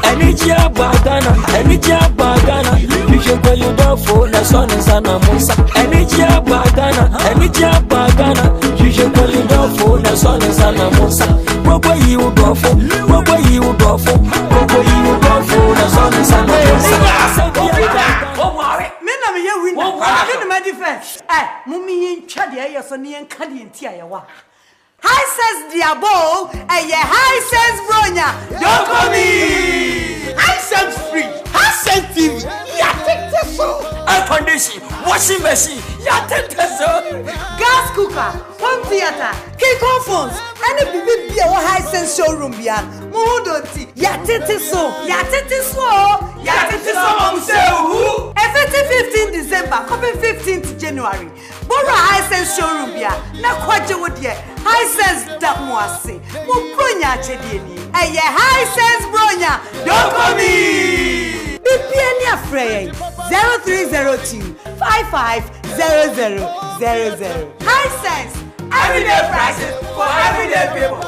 Enigia bagana, enigia bagana. You should go you down for the son and son of Musa. Enigia bagana, enigia bagana. You should go you down for the son and son of Musa. What were you go for? What were you go for? What were you go for the son and son of Musa? Me ye win. Get my defense. Mummy in Chadia, your sonny and Caddy and Tiawa. High says Diabo, and ye high says Bronya. Don't call me. I said free. I said TV. Yeah, take this so. Air condition, washing machine. Yeah, take this so. Gas cooker, home theater, King phones, and a baby high sense showroom beyond. Mohudoti. Yeah, take this so. Yeah, take this so. Yeah, take this so. 15 December, coming 15th January. Bora high sense showroom bia. Na kwaje wodie. High sense da moase. Mo bronya chedie. Eye high sense bronya. Don't call me. Bibiani afrey 0302 550000. High sense. Everyday prices for everyday people.